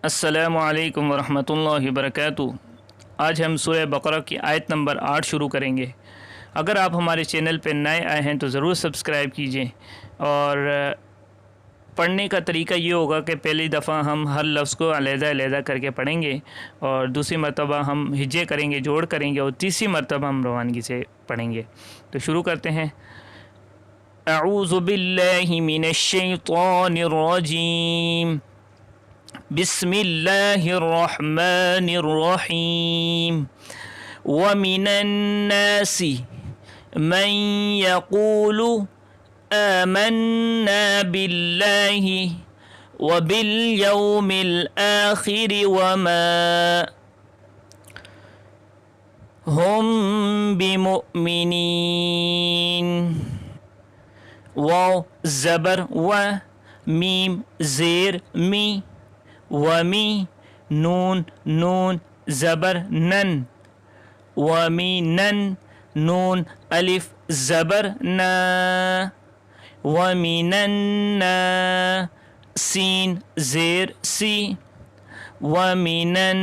السلام علیکم ورحمۃ اللہ وبرکاتہ۔ آج ہم سورہ بقرہ کی آیت نمبر 8 شروع کریں گے۔ اگر آپ ہمارے چینل پہ نئے آئے ہیں تو ضرور سبسکرائب کیجئے، اور پڑھنے کا طریقہ یہ ہوگا کہ پہلی دفعہ ہم ہر لفظ کو علیحدہ علیحدہ کر کے پڑھیں گے، اور دوسری مرتبہ ہم ہجے کریں گے، جوڑ کریں گے، اور تیسری مرتبہ ہم روانگی سے پڑھیں گے۔ تو شروع کرتے ہیں۔ اعوذ باللہ من الشیطان الرجیم، بسم اللہ الرحمن الرحیم۔ ومن الناس من يقول آمنا بالله وباليوم الآخر وما هم بمؤمنين۔ واو زبر و، میم زیر می، ومی نون نون زبر نن، ومینن نون الف زبر نا، ومینن سین زیر سی، ومینن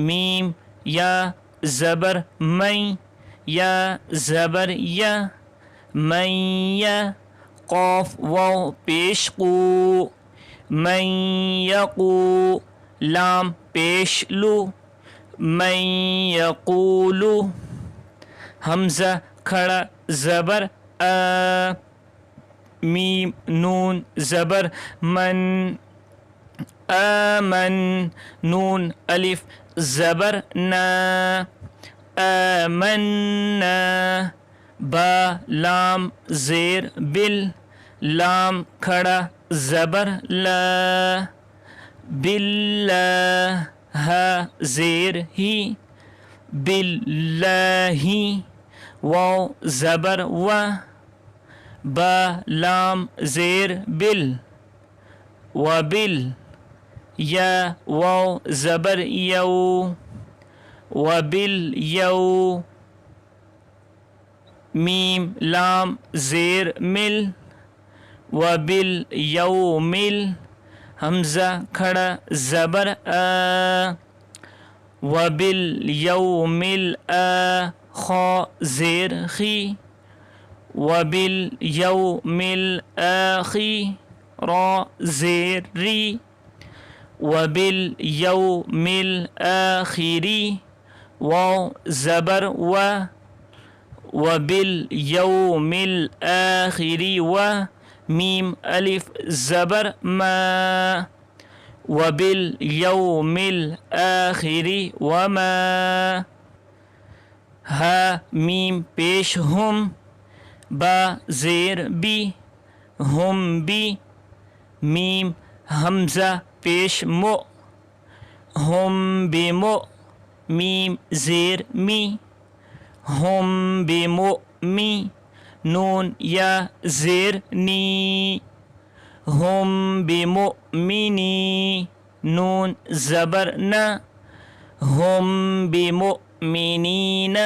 میم یا زبر میں، یا زبر یا، من یا قاف واو پیش قو، من یقو لام پیش لو، من یقولو حمزہ کھڑا زبر آ، میم نون زبر من، آمن نون الف زبر نا، آمنا با لام زیر بل، لام کھڑا زبر لا، باللہ ہا زیر ہی، باللہ واو زبر و، با لام زیر بل، وبل یا واو زبر یو، وبل یو میم لام زیر مل، وبل یومل حمزہ کھڑا زبر آ، وبل یومل آ خا زیر خی، وبل یومل آخی را زیر ری، وبل یومل آخری واو زبر و، وبال یوم الآخر و میم الف زبر ما، وبالیوم الآخر وما ہا میم پیش ہم، با زیر بی، ہم بی میم حمزہ پیش مو، ہم بمو میم زیر می، ہم بمؤمی نون یا زیر نی، ہم بمؤمنی نون زبر نا، ہم بمؤمنین۔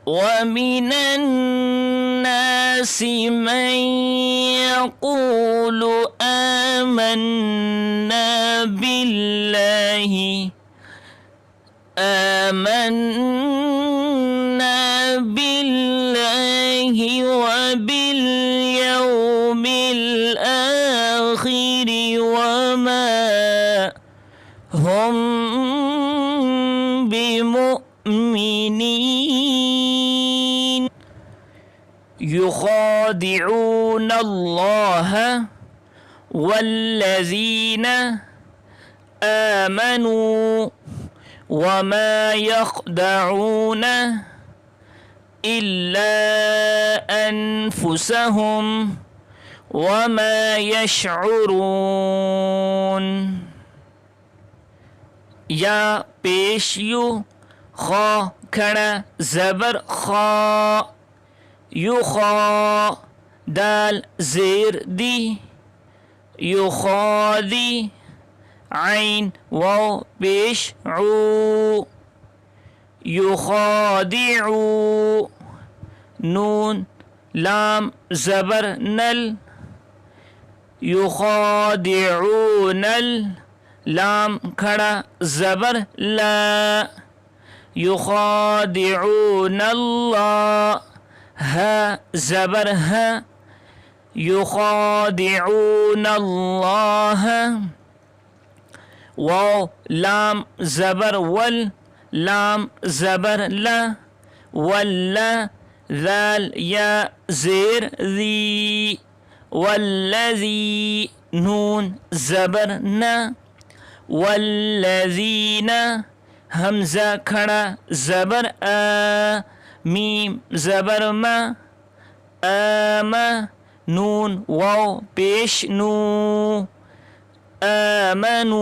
ومن الناس من يقول آمنا بالله وباليوم الآخر وما هم بمؤمنين، يخادعون الله والذين آمنوا وما يخدعون إلا أنفسهم وما يشعرون۔ یا پیش یو، خا کھڑا زبر خا، یو خا دال زیر دی، یو خا دی عین واو پیش عو، یخادعو نون لام زبر نل، يخادعون لام کھڑا زبر لا يخادعون الله ها زبر ها يخادعون الله واو لام زبر ول لام زبر لا ولا ذال یا زیر ذی والذی نون زبر نا والذین حمزہ کھڑا زبر آ میم زبر ما آما نون واو پیش نو آمنو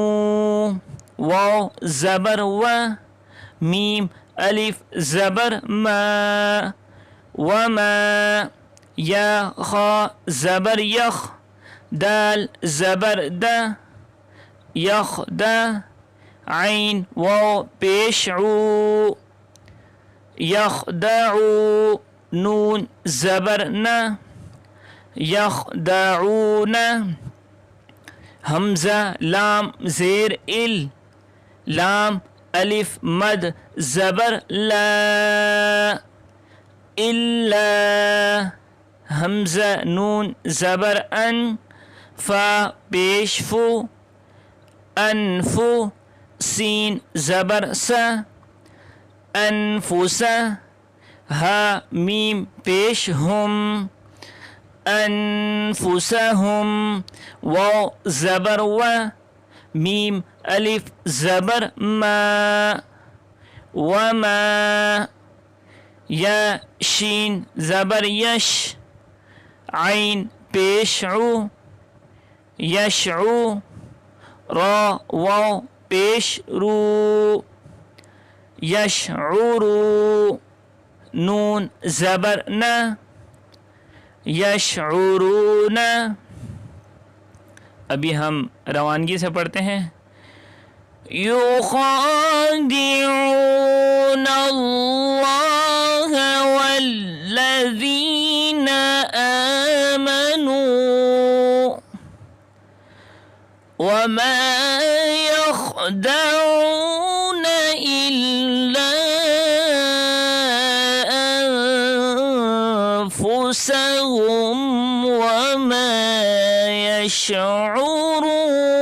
واو زبر و میم الف زبر ما وما یا خا زبر یخ دال زبر دا یخ دا عین واو پیش عو یخدعو نون زبر نا یخدعون حمزہ لام زیر ال لام الف مد زبر لا الا حمزہ نون زبر ان فا پیش فو انفو سین زبر سا انفسا ہا میم پیش ہم انفسہم واو زبر و میم الف زبر ما وما یا شین زبر یش عین پیش عو یشعو را واو پیش رو یشعرو نون زبر نا یشعرون ابھی ہم روانگی سے پڑھتے ہیں یخادعون اللہ والذین آمنوا وما يخدعون إلا أنفسهم وما يشعرون